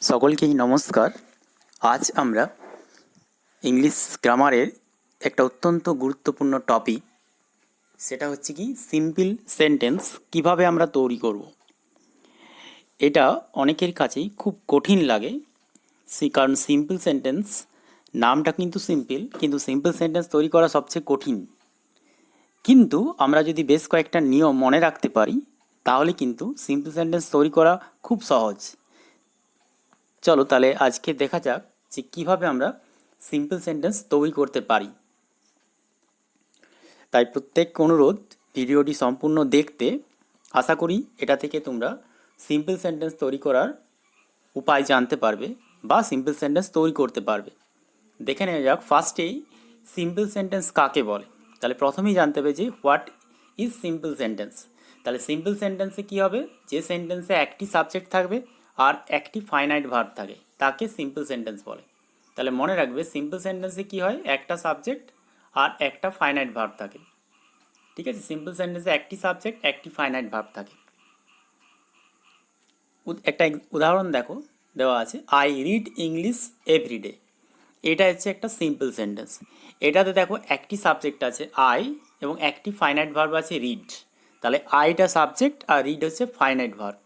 সকলকেই নমস্কার। আজ আমরা ইংলিশ গ্রামারের একটা অত্যন্ত গুরুত্বপূর্ণ টপিক, সেটা হচ্ছে কি সিম্পল সেন্টেন্স কিভাবে আমরা তৈরি করব। এটা অনেকের কাছেই খুব কঠিন লাগে, কারণ সিম্পল সেন্টেন্স নামটা কিন্তু সিম্পল, কিন্তু সিম্পল সেন্টেন্স তৈরি করা সবচেয়ে কঠিন। কিন্তু আমরা যদি বেশ কয়েকটা নিয়ম মনে রাখতে পারি, তাহলে কিন্তু সিম্পল সেন্টেন্স তৈরি করা খুব সহজ। চলো তাহলে আজকে দেখা যাক যে কীভাবে আমরা সিম্পল সেন্টেন্স তৈরি করতে পারি। তাই প্রত্যেককে অনুরোধ ভিডিওটি সম্পূর্ণ দেখতে। আশা করি এটা থেকে তোমরা সিম্পল সেন্টেন্স তৈরি করার উপায় জানতে পারবে বা সিম্পল সেন্টেন্স তৈরি করতে পারবে। দেখে নেওয়া যাক ফার্স্টেই সিম্পল সেন্টেন্স কাকে বলে। তাহলে প্রথমেই জানতে হবে যে হোয়াট ইজ সিম্পল সেন্টেন্স। তাহলে সিম্পল সেন্টেন্সে কী হবে, যে সেন্টেন্সে একটি সাবজেক্ট থাকবে আর একটি ফাইনাইট ভার্ব থাকে তাকে সিম্পল সেন্টেন্স বলে। তাহলে মনে রাখবে সিম্পল সেন্টেন্সে কী হয়, একটা সাবজেক্ট আর একটা ফাইনাইট ভার্ব থাকে। ঠিক আছে, সিম্পল সেন্টেন্সে একটি সাবজেক্ট একটি ফাইনাইট ভার্ব থাকে। একটা উদাহরণ দেখো দেওয়া আছে, আই রিড ইংলিশ এভরিডে। এটা হচ্ছে একটা সিম্পল সেন্টেন্স। এটাতে দেখো একটি সাবজেক্ট আছে আই এবং একটি ফাইনাইট ভার্ব আছে রিড। তাহলে আইটা সাবজেক্ট আর রিড হচ্ছে ফাইনাইট ভার্ব।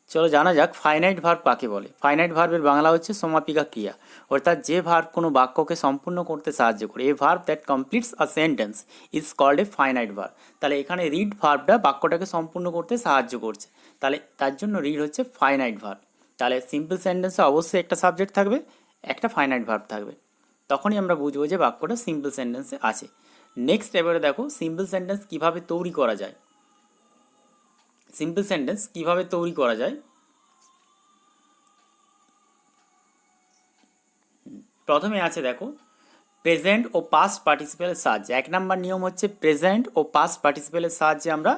চলো জানা যাক ফাইনাইট ভার্ব কাকে বলে। ফাইনাইট ভার্বের বাংলা হচ্ছে সমাপিকা ক্রিয়া, অর্থাৎ যে ভার্ব কোনো বাক্যকে সম্পূর্ণ করতে সাহায্য করে। A verb that completes a sentence is called a finite verb. তাহলে এখানে রিড ভার্বটা বাক্যটাকে সম্পূর্ণ করতে সাহায্য করছে, তাহলে তার জন্য রিড হচ্ছে ফাইনাইট ভার্ব। তাহলে সিম্পল সেন্টেন্সে অবশ্যই একটা সাবজেক্ট থাকবে, একটা ফাইনাইট ভার্ব থাকবে, তখনই আমরা বুঝবো যে বাক্যটা সিম্পল সেন্টেন্সে আছে। নেক্সট এবারে দেখো সিম্পল সেন্টেন্স কিভাবে তৈরি করা যায়। সিম্পল সেন্টেন্স কিভাবে তৈরি করা যায়, প্রথমে আছে দেখো প্রেজেন্ট ও পাস্ট পার্টিসিপেলের সাহায্যে। এক নাম্বার নিয়ম হচ্ছে প্রেজেন্ট ও পাস্ট পার্টিসিপেলের সাহায্যে আমরা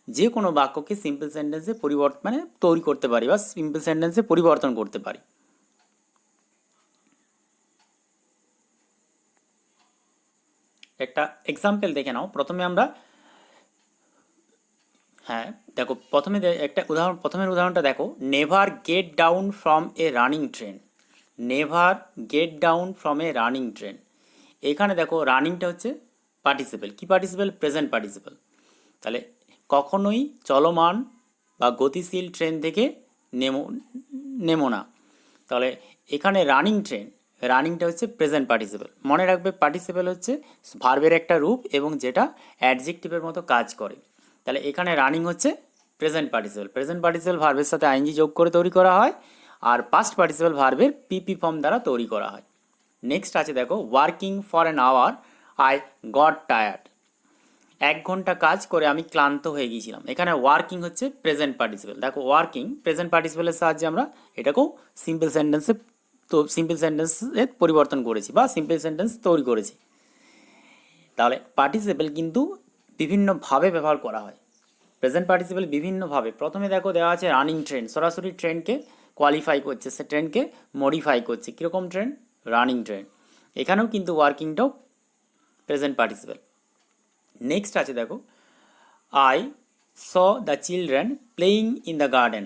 যে কোনো বাক্যকে সিম্পল সেন্টেন্সে পরিবর্তন তৈরি করতে পারি বা সিম্পল সেন্টেন্সে পরিবর্তন করতে পারি। একটা এক্সাম্পল দেখে নাও। প্রথমে আমরা দেখো প্রথমে একটা উদাহরণ, প্রথমের উদাহরণটা দেখো, never get down from a running train. Never get down from a running train. এখানে দেখো রানিংটা হচ্ছে পার্টিসিপেল। কি পার্টিসিপেল? Present participle. তাহলে কখনোই চলমান বা গতিশীল ট্রেন থেকে নেমো না। তাহলে এখানে রানিং ট্রেন, রানিংটা হচ্ছে প্রেজেন্ট পার্টিসিপেল। মনে রাখবে পার্টিসিপেল হচ্ছে ভার্বের একটা রূপ এবং যেটা অ্যাডজেক্টিভের মতো কাজ করে। তাহলে এখানে রানিং হচ্ছে প্রেজেন্ট পার্টিসিপেল। প্রেজেন্ট পার্টিসিপেল ভার্বের সাথে আইএনজি যোগ করে তৈরি করা হয়, আর পাস্ট পার্টিসিপেল ভার্বের পিপি ফর্ম দ্বারা তৈরি করা হয়। নেক্সট আছে দেখো working for an hour I got tired. 1 ঘন্টা কাজ করে আমি ক্লান্ত হয়ে গিয়েছিলাম। এখানে ওয়ার্কিং হচ্ছে প্রেজেন্ট পার্টিসিপেল। দেখো ওয়ার্কিং প্রেজেন্ট পার্টিসিপেলের সাহায্যে আমরা এটাকেও সিম্পল সেন্টেন্সে সিম্পল সেন্টেন্সে পরিবর্তন করেছি বা সিম্পল সেন্টেন্স তৈরি করেছি। তাহলে পার্টিসিপেল কিন্তু বিভিন্নভাবে ব্যবহার করা হয়। প্রেজেন্ট পার্টিসিপেল বিভিন্নভাবে, প্রথমে দেখো দেওয়া আছে রানিং ট্রেন, সরাসরি ট্রেনকে কোয়ালিফাই করছে, সে ট্রেনকে মডিফাই করছে। কীরকম ট্রেন? Running train. এখানেও কিন্তু ওয়ার্কিংটাও প্রেজেন্ট পার্টিসিপেল। নেক্সট আছে দেখো I saw the children playing in the garden.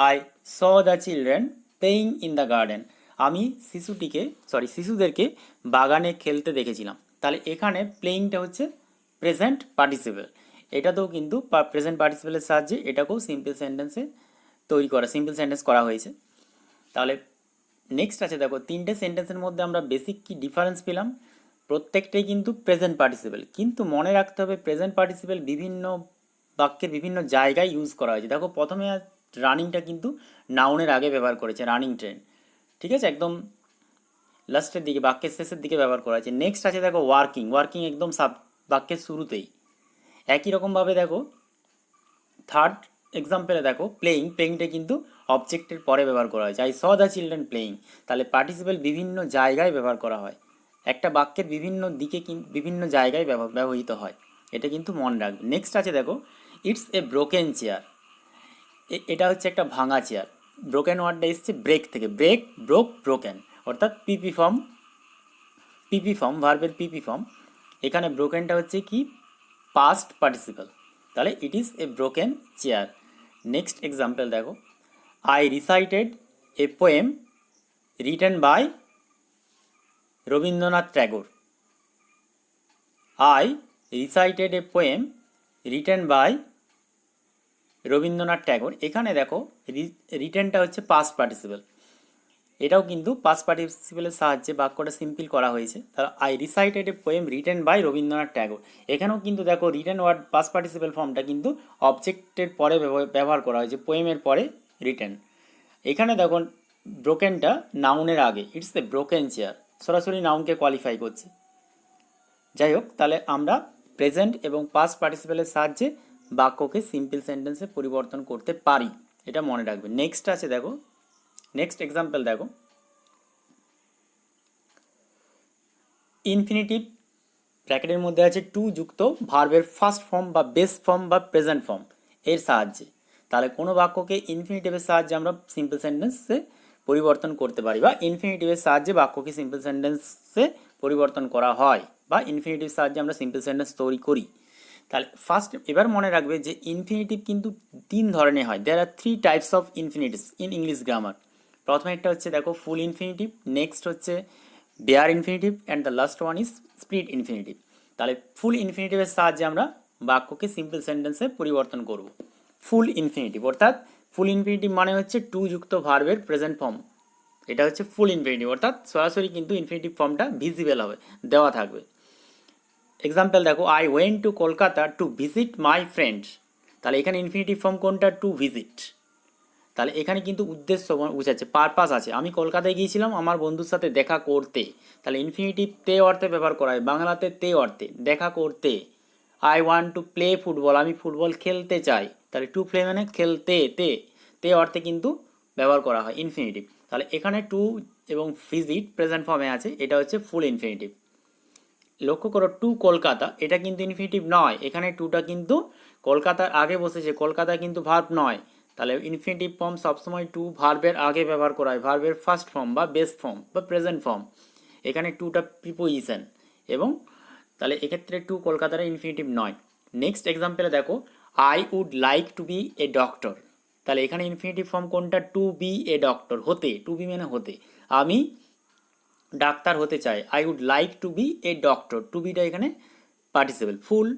I saw the children playing in the garden. আমি শিশুদেরকে বাগানে খেলতে দেখেছিলাম। তাহলে এখানে প্লেয়িংটা হচ্ছে প্রেজেন্ট পার্টিসিপেল। এটাতেও কিন্তু প্রেজেন্ট পার্টিসিপেলের সাহায্যে এটাকেও সিম্পল সেন্টেন্সে সিম্পল সেন্টেন্স করা হয়েছে। তাহলে নেক্সট আছে দেখো 3টে সেন্টেন্সের মধ্যে আমরা বেসিক কি ডিফারেন্স পেলাম। প্রত্যেকটাই কিন্তু প্রেজেন্ট পার্টিসিপেল, কিন্তু মনে রাখতে হবে প্রেজেন্ট পার্টিসিপেল বিভিন্ন বাক্যের বিভিন্ন জায়গায় ইউজ করা হয়েছে। দেখো প্রথমে রানিংটা কিন্তু নাউনের আগে ব্যবহার করেছে, রানিং ট্রেন, ঠিক আছে, একদম লাস্টের দিকে বাক্যের শেষের দিকে ব্যবহার করা হয়েছে। নেক্সট আছে দেখো ওয়ার্কিং, ওয়ার্কিং একদম বাক্যের শুরুতেই। একই রকমভাবে দেখো থার্ড এক্সাম্পলে দেখো প্লেয়িং, প্লেয়িংটা কিন্তু অবজেক্টের পরে ব্যবহার করা হয়েছে। I saw the children playing. তাহলে পার্টিসিপেল বিভিন্ন জায়গায় ব্যবহার করা হয়, একটা বাক্যের বিভিন্ন দিকে বিভিন্ন জায়গায় ব্যবহৃত হয়, এটা কিন্তু মনে রাখবে। নেক্সট আছে দেখো ইটস এ ব্রোকেন চেয়ার। এটা হচ্ছে একটা ভাঙা চেয়ার। ব্রোকেন ওয়ার্ডটা এসছে ব্রেক থেকে, ব্রেক, ব্রোক, ব্রোকেন, অর্থাৎ পিপি ফর্ম ভার্বের পিপি ফর্ম। এখানে ব্রোকেনটা হচ্ছে কি পাস্ট পার্টিসিপল। তাহলে it is a broken chair. Next example দেখো I recited a poem written by Rabindranath Tagore. I recited a poem written by Rabindranath Tagore. এখানে দেখো রিটেনটা হচ্ছে পাস্ট পার্টিসিপল, এটাও কিন্তু পাস্ট পার্টিসিপেলের সাহায্যে বাক্যটা সিম্পল করা হয়েছে। তাহলে I recited a poem written by Rabindranath Tagore. এখানেও কিন্তু দেখো রিটেন ওয়ার্ড পাস্ট পার্টিসিপেল ফর্মটা কিন্তু অবজেক্টের পরে ব্যবহার করা হয়েছে, পোয়েমের পরে রিটেন। এখানে দেখো ব্রোকেনটা নাউনের আগে, ইটস এ ব্রোকেন চেয়ার, সরাসরি নাউনকে কোয়ালিফাই করছে। যাই হোক, তাহলে আমরা প্রেজেন্ট এবং পাস্ট পার্টিসিপেলের সাহায্যে বাক্যকে সিম্পল সেন্টেন্সে পরিবর্তন করতে পারি, এটা মনে রাখবে। নেক্সট আছে দেখো, নেক্সট এক্সাম্পল দেখো, ইনফিনিটিভ ব্র্যাকেটের মধ্যে আছে টু যুক্ত ভার্বের ফার্স্ট ফর্ম বা বেস ফর্ম বা প্রেজেন্ট ফর্ম এর সাহায্যে। তাহলে কোনো বাক্যকে ইনফিনিটিভের সাহায্যে আমরা সিম্পল সেন্টেন্সে পরিবর্তন করতে পারি, বা ইনফিনিটিভের সাহায্যে বাক্যকে সিম্পল সেন্টেন্সে পরিবর্তন করা হয়, বা ইনফিনিটিভ সাহায্যে আমরা সিম্পল সেন্টেন্স তৈরি করি। তাহলে ফার্স্ট এবার মনে রাখবে যে ইনফিনিটিভ কিন্তু তিন ধরনের হয়। There are three types of infinitives in English grammar. প্রথমে একটা হচ্ছে দেখো ফুল ইনফিনিটিভ, নেক্সট হচ্ছে bare infinitive, and the last one is split infinitive. তাহলে ফুল ইনফিনিটিভের সাহায্যে আমরা বাক্যকে সিম্পল সেন্টেন্সে পরিবর্তন করব। ফুল ইনফিনিটিভ অর্থাৎ ফুল ইনফিনিটিভ মানে হচ্ছে টু যুক্ত ভার্বের প্রেজেন্ট ফর্ম, এটা হচ্ছে ফুল ইনফিনিটিভ, অর্থাৎ সরাসরি কিন্তু ইনফিনিটিভ ফর্মটা ভিজিবল হবে, দেওয়া থাকবে। এক্সাম্পল দেখো, I went to Kolkata to visit my friends. তাহলে এখানে ইনফিনিটিভ ফর্ম কোনটা? To visit. তাহলে এখানে কিন্তু উদ্দেশ্য বুঝাচ্ছে, পারপাস আছে। আমি কলকাতায় গিয়েছিলাম আমার বন্ধুর সাথে দেখা করতে। তাহলে ইনফিনিটিভ তে অর্থে ব্যবহার করা হয়, বাংলাতে তে অর্থে, দেখা করতে। I want to play football, আমি ফুটবল খেলতে চাই। তাহলে টু প্লে মানে খেলতে, তে তে অর্থে কিন্তু ব্যবহার করা হয় ইনফিনিটিভ। তাহলে এখানে টু এবং ভিজিট প্রেজেন্ট ফর্মে আছে, এটা হচ্ছে ফুল ইনফিনিটিভ। লক্ষ্য করো, টু কলকাতা এটা কিন্তু ইনফিনিটিভ নয়, এখানে টুটা কিন্তু কলকাতার আগে বসেছে, কলকাতা কিন্তু ভার্ব নয়। তাহলে ইনফিনিটিভ ফর্ম সবসময় টু ভার্বের আগে ব্যবহার করা হয়, ভার্বের ফার্স্ট ফর্ম বা বেস ফর্ম বা প্রেজেন্ট ফর্ম। এখানে টুটা প্রিপোজিশন, এবং তাহলে এক্ষেত্রে টু কলকাতার ইনফিনিটিভ নয়। নেক্সট এক্সাম্পলে দেখো, I would like to be a doctor. তাহলে এখানে ইনফিনিটিভ ফর্ম কোনটা? টু বি এ ডক্টর, হতে, টু বি মানে হতে, আমি ডাক্তার হতে চাই। I would like to be a doctor, to বিটা এখানে পার্টিসিপেল, ফুল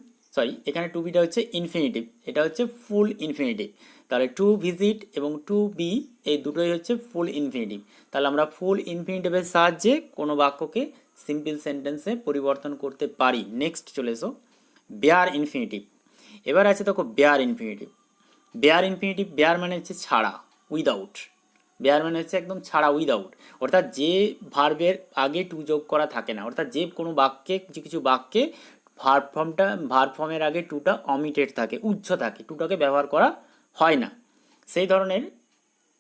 এখানে টু বিটা হচ্ছে ইনফিনিটিভ, এটা হচ্ছে ফুল ইনফিনিটিভ। তাহলে টু ভিজিট এবং টু বি এই দুটোই হচ্ছে ফুল ইনফিনিটিভ। তাহলে আমরা ফুল ইনফিনিটিভের সাহায্যে কোনো বাক্যকে সিম্পল সেন্টেন্সে পরিবর্তন করতে পারি। নেক্সট চলে এসো, বেয়ার ইনফিনিটিভ। এবার আছে দেখো bare infinitive. Bare infinitive, bare মানে হচ্ছে ছাড়া, উইদাউট। বেয়ার মানে হচ্ছে একদম ছাড়া, উইদাউট, অর্থাৎ যে ভার্বের আগে টু যোগ করা থাকে না, অর্থাৎ যে কোনো বাক্যে, কিছু কিছু বাক্যে ভার্ব ফর্মের আগে টুটা অমিটেড থাকে, উজ্জ্ব থাকে, টুটাকে ব্যবহার করা হয় না, সেই ধরনের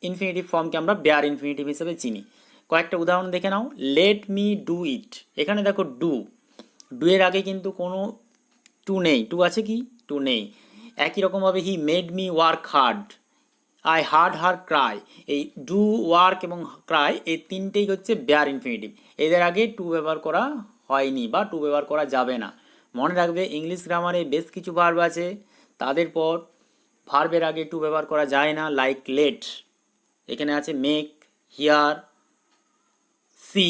ইনফিনিটিভ ফর্মকে আমরা বেয়ার ইনফিনিটিভ হিসেবে চিনি। কয়েকটা উদাহরণ দেখে নাও, লেট মি ডু ইট। এখানে দেখো ডু, ডু এর আগে কিন্তু কোনো টু নেই, টু আছে কি? টু নেই। একই রকমভাবে he made me work hard, I hard her Cry. এই ডু, ওয়ার্ক এবং ক্রাই এই তিনটেই হচ্ছে বেয়ার ইনফিনিটিভ, এদের আগে টু ব্যবহার করা হয়নি বা টু ব্যবহার করা যাবে না। মনে রাখবে ইংলিশ গ্রামারে বেশ কিছু ভার্ব আছে তাদের পর ভার্বের আগে টু ব্যবহার করা যায় না, লাইক লেট, এখানে আছে মেক, হিয়ার, সি,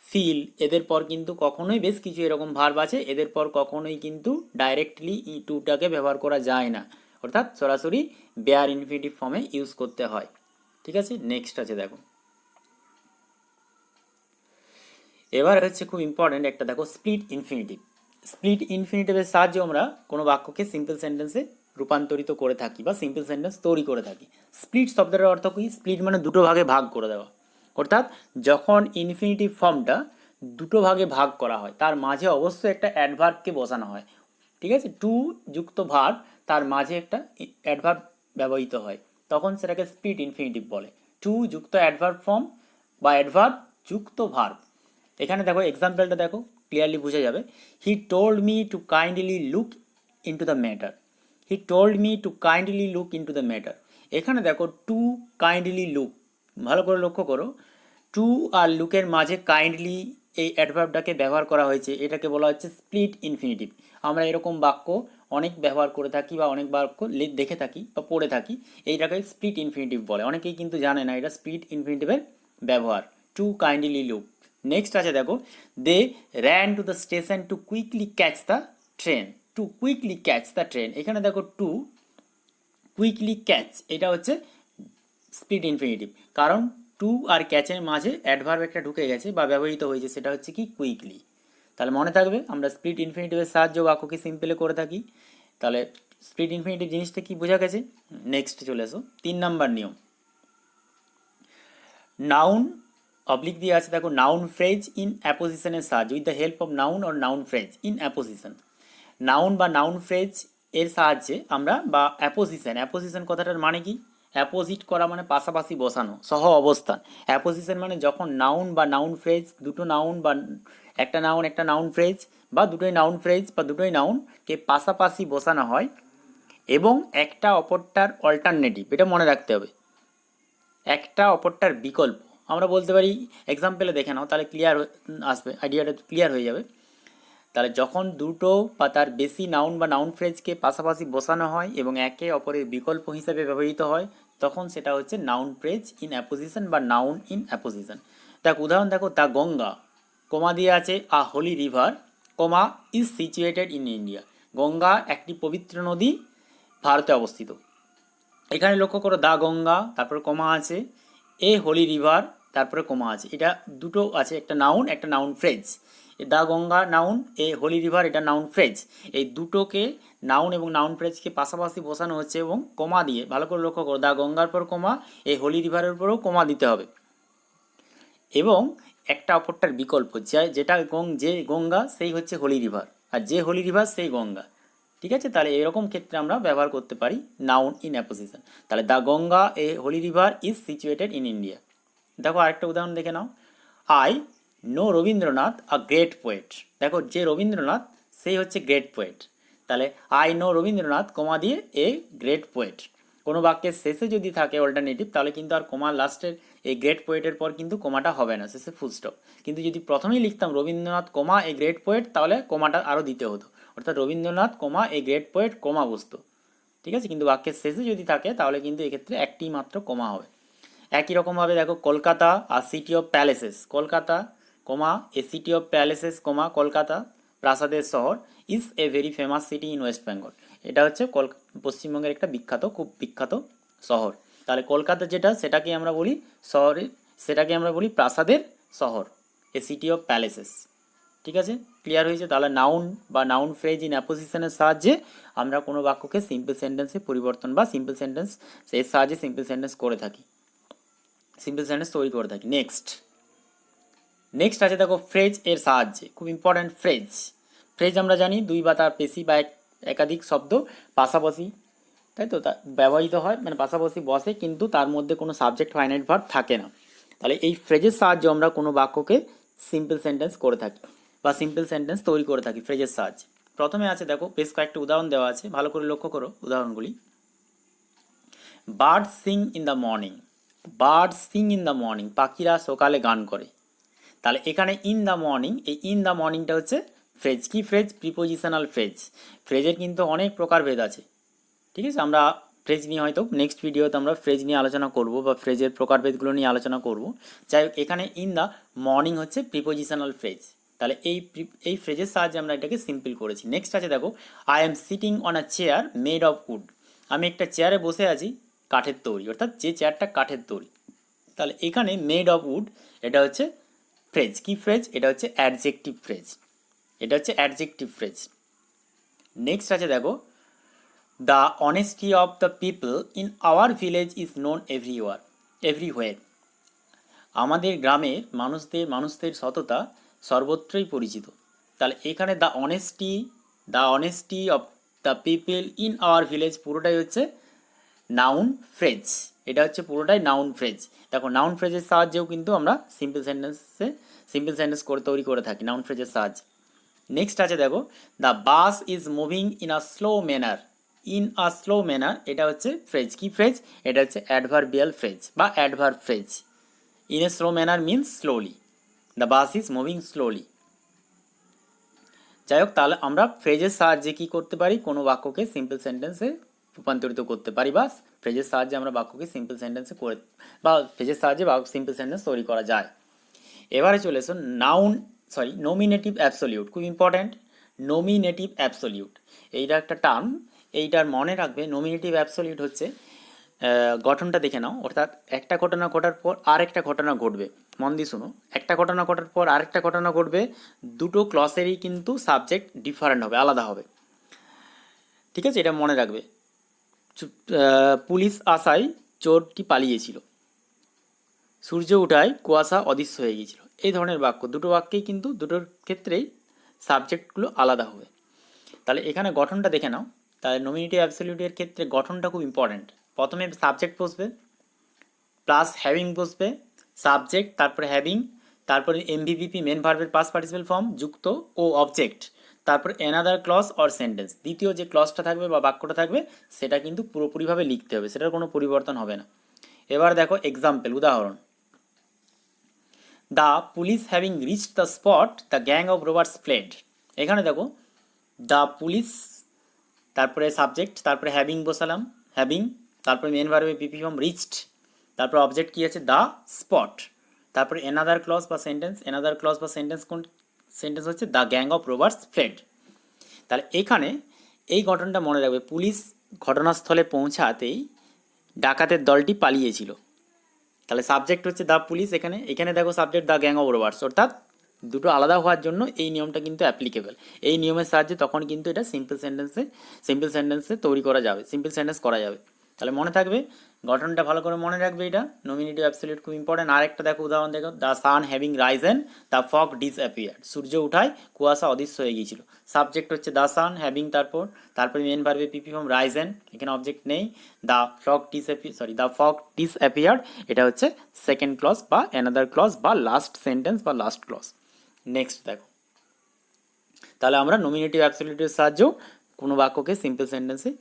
ফিল, এদের পর কিন্তু কখনোই, বেশ কিছু এরকম ভার্ব আছে এদের পর কখনোই কিন্তু ডাইরেক্টলি ই টুটাকে ব্যবহার করা যায় না, অর্থাৎ সরাসরি বেয়ার ইনফিনিটিভ ফর্মে ইউজ করতে হয়। ঠিক আছে, নেক্সট আছে দেখো, এবার হচ্ছে খুব ইম্পর্টেন্ট একটা দেখো, স্প্লিট ইনফিনিটিভ। স্প্লিট ইনফিনিটিভের সাহায্যে আমরা কোনো বাক্যকে সিম্পল সেন্টেন্সে রূপান্তরিত করে থাকি বা সিম্পল সেন্টেন্স তৈরি করে থাকি। স্প্লিট শব্দের অর্থ কি? স্প্লিট মানে দুটো ভাগে ভাগ করে দেওয়া, অর্থাৎ যখন ইনফিনিটিভ ফর্মটা দুটো ভাগে ভাগ করা হয় তার মাঝে অবশ্যই একটা অ্যাডভার্বকে বসানো হয়। ঠিক আছে, টু যুক্ত ভার্ব, তার মাঝে একটা অ্যাডভার্ব ব্যবহৃত হয়, তখন সেটাকে স্প্লিট ইনফিনিটিভ বলে। টু যুক্ত অ্যাডভার্ব ফর্ম বা অ্যাডভার্ব যুক্ত ভার্ব। এখানে দেখো এক্সাম্পলটা দেখো, ক্লিয়ারলি বোঝা যাবে। He told me to kindly look into the matter. He told me to kindly look into the matter. এখানে দেখো টু কাইন্ডলি লুক, ভালো করে লক্ষ্য করো, টু আর লুকের মাঝে কাইন্ডলি এই অ্যাডভার্বটাকে ব্যবহার করা হয়েছে, এটাকে বলা হচ্ছে স্প্লিট ইনফিনিটিভ। আমরা এরকম বাক্য অনেক ব্যবহার করে থাকি বা অনেক বাক্য দেখে থাকি বা পড়ে থাকি, এইটাকে স্প্লিট ইনফিনিটিভ বলে। অনেকেই কিন্তু জানে না এটা স্প্লিট ইনফিনিটিভের ব্যবহার। To kindly look. নেক্সট আছে দেখো, they ran to the station to quickly catch the train. To quickly catch the train, এখানে দেখো টু কুইকলি ক্যাচ, এটা হচ্ছে স্প্লিট ইনফিনিটিভ, কারণ টু আর ক্যাচের মাঝে অ্যাডভার্ব একটা ঢুকে গেছে বা ব্যবহৃত হয়েছে, সেটা হচ্ছে কি কুইকলি। তাহলে মনে থাকবে আমরা স্প্লিট ইনফিনিটিভের সাহায্য বাক্যকে সিম্পলে করে থাকি। তাহলে স্প্লিট ইনফিনিটিভ জিনিসটা কি বোঝা গেছে। নেক্সট চলে এসো 3 নাম্বার নিয়ম। নাউন অবলিক দিয়ে আছে দেখো, নাউন ফ্রেজ ইন অ্যাপোজিশনের সাহায্য, with the help of noun or noun phrase in apposition. Noun বা নাউন ফ্রেজ এর সাহায্যে আমরা, বা অ্যাপোজিশন, অ্যাপোজিশন কথাটার মানে কি, অ্যাপোজিট করা মানে পাশাপাশি বসানো, সহ অবস্থান। অ্যাপোজিশন মানে যখন নাউন বা নাউন ফ্রেজ, দুটো নাউন বা একটা নাউন ফ্রেজ, বা দুটোই নাউন ফ্রেজ বা দুটোই নাউনকে পাশাপাশি বসানো হয় এবং একটা অপরটার অল্টারনেটিভ, এটা মনে রাখতে হবে, একটা অপরটার বিকল্প। আমরা বলতে পারি, এক্সাম্পলে দেখে নাও তাহলে ক্লিয়ার আসবে, আইডিয়াটা ক্লিয়ার হয়ে যাবে। তাহলে যখন দুটো বা তার বেশি নাউন বা নাউন ফ্রেজকে পাশাপাশি বসানো হয় এবং একে অপরের বিকল্প হিসেবে ব্যবহৃত হয়, তখন সেটা হচ্ছে নাউন ফ্রেজ ইন অ্যাপোজিশন বা নাউন ইন অ্যাপোজিশন। দেখো উদাহরণ দেখো, দ্য গঙ্গা, কমা দিয়ে আছে a holy river, comma is situated in India. Ganga একটি পবিত্র নদী, ভারতে অবস্থিত। এখানে লক্ষ্য করো, দা গঙ্গা, তারপরে কমা আছে, এ হোলি রিভার, তারপরে কমা আছে, এটা দুটো আছে, একটা নাউন ফ্রেজ। দা গঙ্গা নাউন, এ হোলি রিভার এটা নাউন ফ্রেজ। এই দুটোকে নাউন এবং নাউন ফ্রেজকে পাশাপাশি বসানো হচ্ছে এবং কমা দিয়ে, ভালো করে লক্ষ্য করো, দা গঙ্গার পর কমা, এই হোলি রিভারের উপরেও কমা দিতে হবে এবং একটা অপরটার বিকল্প, যেটা যে গঙ্গা সেই হচ্ছে হোলি রিভার, আর যে হোলি রিভার সেই গঙ্গা। ঠিক আছে, তাহলে এরকম ক্ষেত্রে আমরা ব্যবহার করতে পারি নাউন ইন অ্যাপোজিশন। তাহলে the Ganga a holy river is situated in India. দেখো আরেকটা উদাহরণ দেখে নাও, I know Rabindranath a great poet. দেখো যে রবীন্দ্রনাথ সেই হচ্ছে গ্রেট পোয়েট। তাহলে আই নো রবীন্দ্রনাথ কমা দিয়ে এ গ্রেট পোয়েট। কোনো বাক্যের শেষে যদি থাকে অল্টারনেটিভ, তাহলে কিন্তু আর কমা লাস্টের এই গ্রেট পোয়েটের পর কিন্তু কমাটা হবে না, শেষে ফুল স্টপ। কিন্তু যদি প্রথমেই লিখতাম রবীন্দ্রনাথ কমা এ গ্রেট পোয়েট, তাহলে কমাটা আরও দিতে হতো, অর্থাৎ রবীন্দ্রনাথ কমা এ গ্রেট পোয়েট কমা বসতো। ঠিক আছে, কিন্তু বাক্যের শেষে যদি থাকে তাহলে কিন্তু এক্ষেত্রে একটি মাত্র কমা হবে। একই রকমভাবে দেখো, কলকাতা আর city of palaces, Kolkata comma a city of palaces comma Kolkata প্রাসাদের শহর is a very famous city in West Bengal. এটা হচ্ছে পশ্চিমবঙ্গের একটা খুব বিখ্যাত শহর। তাহলে কলকাতা যেটা, সেটাকে আমরা বলি শহরে, সেটাকে আমরা বলি প্রাসাদের শহর, এ সিটি অফ প্যালেসেস। ঠিক আছে, ক্লিয়ার হয়েছে। তাহলে নাউন বা নাউন ফ্রেজ ইন অ্যাপোজিশনের সাহায্যে আমরা কোনো বাক্যকে সিম্পল সেন্টেন্সে পরিবর্তন বা সিম্পল সেন্টেন্স এর সাহায্যে সিম্পল সেন্টেন্স করে থাকি, সিম্পল সেন্টেন্স তৈরি করে থাকি। নেক্সট আছে দেখো, ফ্রেজ এর সাহায্যে, খুব ইম্পর্ট্যান্ট ফ্রেজ। ফ্রেজ আমরা জানি দুই বা তার বেশি বা একাধিক শব্দ পাশাপাশি, তাই তো, তা ব্যবহৃত হয়, মানে পাশাপাশি বসে কিন্তু তার মধ্যে কোনো সাবজেক্ট ফাইনাইট ভার্ব থাকে না। তাহলে এই ফ্রেজের সাহায্যে আমরা কোনো বাক্যকে সিম্পল সেন্টেন্স করে থাকি বা সিম্পল সেন্টেন্স তৈরি করে থাকি ফ্রেজের সাহায্যে। প্রথমে আছে দেখো, বেশ কয়েকটা উদাহরণ দেওয়া আছে, ভালো করে লক্ষ্য করো উদাহরণগুলি। Bird Singh in the morning, bird Singh in the morning, পাখিরা সকালে গান করে। তাহলে এখানে ইন দ্য মর্নিং, এই ইন দ্য মর্নিংটা হচ্ছে ফ্রেজ। কি ফ্রেজ? Prepositional phrase. ফ্রেজের কিন্তু অনেক প্রকারভেদ আছে। ঠিক আছে, আমরা ফ্রেজ নিয়ে হয়তো নেক্সট ভিডিওতে আমরা ফ্রেজ নিয়ে আলোচনা করব বা ফ্রেজের প্রকারভেদগুলো নিয়ে আলোচনা করব। যাই হোক, এখানে ইন দ্য মর্নিং হচ্ছে প্রিপোজিশনাল ফ্রেজ। তাহলে এই ফ্রেজের সাহায্যে আমরা এটাকে সিম্পল করেছি। নেক্সট আছে দেখো, I am sitting on a chair made of wood. আমি একটা চেয়ারে বসে আছি কাঠের তৈরি, অর্থাৎ যে চেয়ারটা কাঠের তৈরি। তাহলে এখানে মেড অফ উড এটা হচ্ছে ফ্রেজ। কি ফ্রেজ? এটা হচ্ছে অ্যাডজেক্টিভ ফ্রেজ, এটা হচ্ছে অ্যাডজেক্টিভ ফ্রেজ। নেক্সট আছে দেখো, the honesty of the people in our village is known everywhere. আমাদের গ্রামের মানুষদের সততা সর্বত্রই পরিচিত। তাহলে এখানে the honesty of the people in our village পুরোটাই হচ্ছে নাউন ফ্রেজ, এটা হচ্ছে পুরোটাই নাউন ফ্রেজ। দেখো নাউন ফ্রেজের সাহায্যেও কিন্তু আমরা সিম্পল সেন্টেন্স করে তৈরি করে থাকি নাউন ফ্রেজের সাহায্যে। নেক্সট আছে দেখো, the bus is moving in a slow manner, এটা হচ্ছে ফ্রেজ। কি ফ্রেজ? এটা হচ্ছে অ্যাডভার্বিয়াল ফ্রেজ বা adverb phrase. In a slow manner means slowly, the bus is moving slowly. যাই হোক, তাহলে আমরা ফ্রেজের সাহায্যে কি করতে পারি, কোনো বাক্যকে সিম্পল সেন্টেন্সে রূপান্তরিত করতে পারি, বা ফ্রেজের সাহায্যে আমরা বাক্যকে সিম্পল সেন্টেন্সে করে, বা ফ্রেজের সাহায্যে সিম্পল সেন্টেন্স তৈরি করা যায়। এবারে চলে এসো নমিনেটিভ অ্যাবসলিউট, খুব ইম্পর্ট্যান্ট। নমিনেটিভ অ্যাবসলিউট এইটা একটা টার্ম, এইটার মনে রাখবে। নমিনেটিভ অ্যাবসলিউট হচ্ছে, গঠনটা দেখে নাও, অর্থাৎ একটা ঘটনা ঘটার পর আরেকটা ঘটনা ঘটবে। মন দিয়ে শোনো, একটা ঘটনা ঘটার পর আরেকটা ঘটনা ঘটবে, দুটো ক্লসেরই কিন্তু সাবজেক্ট ডিফারেন্ট হবে, আলাদা হবে। ঠিক আছে, এটা মনে রাখবে। পুলিশ আসায় চোরটি পালিয়েছিল, সূর্য উঠায় কুয়াশা অদৃশ্য হয়ে গিয়েছিল। এই ধরনের বাক্য, দুটো বাক্যেই কিন্তু দুটোর ক্ষেত্রেই সাবজেক্টগুলো আলাদা হবে। তাহলে এখানে গঠনটা দেখে নাও। তাহলে নমিনেটিভ অ্যাবসলিউটের ক্ষেত্রে গঠনটা খুব ইম্পর্ট্যান্ট। প্রথমে সাবজেক্ট বসবে, প্লাস হ্যাভিং বসবে, সাবজেক্ট, তারপরে হ্যাভিং, তারপরে এমভিভিপি মেন ভার্বের পাস্ট পার্টিসিপেল ফর্ম যুক্ত ও অবজেক্ট, তারপর অ্যানাদার ক্লজ অর সেন্টেন্স। দ্বিতীয় যে ক্লজটা থাকবে বা বাক্যটা থাকবে সেটা কিন্তু পুরোপুরিভাবে লিখতে হবে, সেটার কোনো পরিবর্তন হবে না। এবার দেখো এক্সাম্পল, উদাহরণ। The police having reached the spot the gang of robbers fled. এখানে দেখো দ্য পুলিশ, তারপরে সাবজেক্ট, তারপরে হ্যাভিং বসালাম, হ্যাভিং, তারপরে মেন ভার্বে পিপি ফর্ম রিচড, তারপর অবজেক্ট কী আছে, দ্য স্পট, তারপরে এনাদার ক্লজ বা সেন্টেন্স। এনাদার ক্লজ বা সেন্টেন্স কোন সেন্টেন্স হচ্ছে the gang of robbers fled. তাহলে এখানে এই ঘটনাটা মনে রাখবে, পুলিশ ঘটনাস্থলে পৌঁছাতেই ডাকাতের দলটি পালিয়েছিল। তাহলে সাবজেক্ট হচ্ছে দ্য পুলিশ, এখানে এখানে দেখো subject the gang of robbers, অর্থাৎ দুটো আলাদা হওয়ার জন্য এই নিয়মটা কিন্তু অ্যাপ্লিকেবল। এই নিয়মের সাহায্যে তখন কিন্তু এটা সিম্পল সেন্টেন্সে তৈরি করা যাবে, সিম্পল সেন্টেন্স করা যাবে। তাহলে মনে থাকবে, গঠনটা ভালো করে মনে রাখবে। এটা নমিনেটিভ অ্যাবসলিউট খুব ইম্পর্টেন্ট। আরেকটা দেখো, উদাহরণ দেখো, the sun having risen the fog disappeared. সূর্য উঠায় কুয়াশা অদৃশ্য হয়ে গিয়েছিল। সাবজেক্ট হচ্ছে দ্য সান, হ্যাভিং, তারপরে মেন ভার্বে পিপি ফর্ম রাইজেন, এখানে অবজেক্ট নেই। দ্য ফগ ডিসঅ্যাপিয়ার্ড, এটা হচ্ছে সেকেন্ড ক্লজ বা অ্যানাদার ক্লজ বা লাস্ট সেন্টেন্স বা লাস্ট ক্লজ। নেক্সট দেখো, তাহলে আমরা নমিনেটিভ অ্যাবসলিউটের সাহায্যেও কোনো বাক্যকে সিম্পল সেন্টেন্সে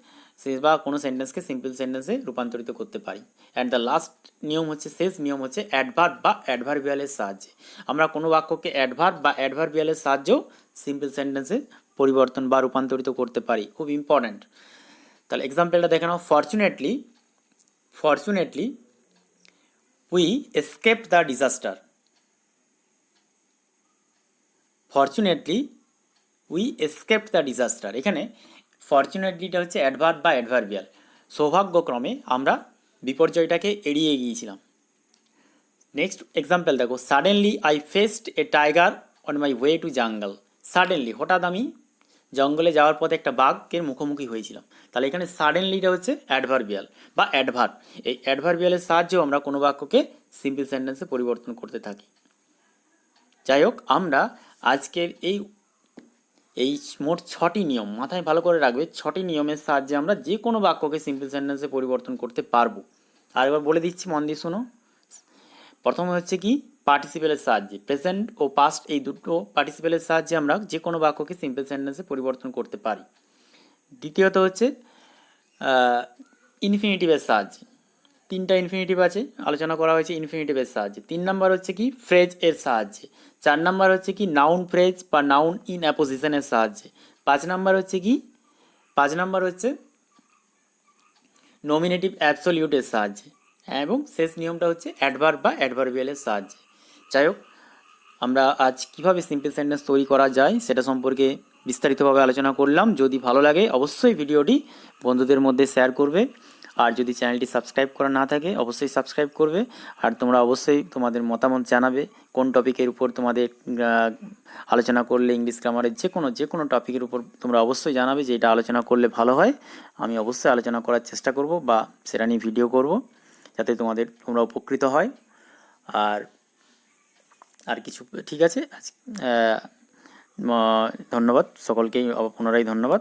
বা কোনো সেন্টেন্সকে সিম্পল সেন্টেন্সে রূপান্তরিত করতে পারি। অ্যান্ড দ্য লাস্ট নিয়ম হচ্ছে, শেষ নিয়ম হচ্ছে অ্যাডভার্ব বা অ্যাডভার্বিয়ালের সাহায্যে। আমরা কোনো বাক্যকে অ্যাডভার্ব বা অ্যাডভার্বিয়ালের সাহায্যেও সিম্পল সেন্টেন্সে পরিবর্তন বা রূপান্তরিত করতে পারি, খুব ইম্পর্ট্যান্ট। তাহলে এক্সাম্পলটা দেখে নাও। Fortunately we escaped the disaster. Fortunately we escaped the disaster. এখানে ফরচুনেটলিটা হচ্ছে অ্যাডভার্ব বা অ্যাডভার্বিয়াল। সৌভাগ্যক্রমে আমরা বিপর্যয়টাকে এড়িয়ে গিয়েছিলাম। নেক্সট এক্সাম্পল দেখো, suddenly I faced a tiger on my way to jungle. Suddenly, হঠাৎ আমি জঙ্গলে যাওয়ার পথে একটা বাঘের মুখোমুখি হয়েছিলাম। তাহলে এখানে সাডেনলিটা হচ্ছে অ্যাডভার্বিয়াল বা অ্যাডভার্ব। এই অ্যাডভার্বিয়ালের সাহায্যেও আমরা কোনো বাক্যকে সিম্পল সেন্টেন্সে পরিবর্তন করতে থাকি। যাই হোক, আমরা আজকের এই মোট 6টি নিয়ম মাথায় ভালো করে রাখবে। 6টি নিয়মের সাহায্যে আমরা যে কোনো বাক্যকে সিম্পল সেন্টেন্সে পরিবর্তন করতে পারবো। আর এবার বলে দিচ্ছি, মন দিয়ে শোনো। প্রথমে হচ্ছে কি, পার্টিসিপেলের সাহায্যে, প্রেজেন্ট ও পাস্ট এই দুটো পার্টিসিপেলের সাহায্যে আমরা যে কোনো বাক্যকে সিম্পল সেন্টেন্সে পরিবর্তন করতে পারি। দ্বিতীয়ত হচ্ছে ইনফিনিটিভের সাহায্যে। 3টা ইনফিনিটিভ আছে, আলোচনা করা হয়েছে ইনফিনিটিভের সাহায্যে। 3 নাম্বার হচ্ছে কি, ফ্রেজ এর সাহায্যে। 4 নাম্বার হচ্ছে কি, নাউন ফ্রেজ বা নাউন ইন অ্যাপোজিশনের সাহায্যে। 5 নাম্বার হচ্ছে কি, 5 নাম্বার হচ্ছে নমিনেটিভ অ্যাবসলিউটের সাহায্যে। এবং শেষ নিয়মটা হচ্ছে অ্যাডভার্ব বা অ্যাডভার্বিয়ালের সাহায্যে। যাই হোক, আমরা আজ কিভাবে সিম্পল সেন্টেন্স তৈরি করা যায় সেটা সম্পর্কে বিস্তারিতভাবে আলোচনা করলাম। যদি ভালো লাগে অবশ্যই ভিডিওটি বন্ধুদের মধ্যে শেয়ার করবে। আর যদি চ্যানেলটি সাবস্ক্রাইব করা না থাকে অবশ্যই সাবস্ক্রাইব করবে। আর তোমরা অবশ্যই তোমাদের মতামত জানাবে, কোন টপিকের উপর তোমাদের আলোচনা করলে, ইংলিশ গ্রামারের যে কোনো টপিকের উপর তোমরা অবশ্যই জানাবে যে এটা আলোচনা করলে ভালো হয়। আমি অবশ্যই আলোচনা করার চেষ্টা করব বা সেটা নিয়ে ভিডিও করব, যাতে তোমরা উপকৃত হয়। আর কিছু, ঠিক আছে, ধন্যবাদ সকলকেই, পুনরায় ধন্যবাদ।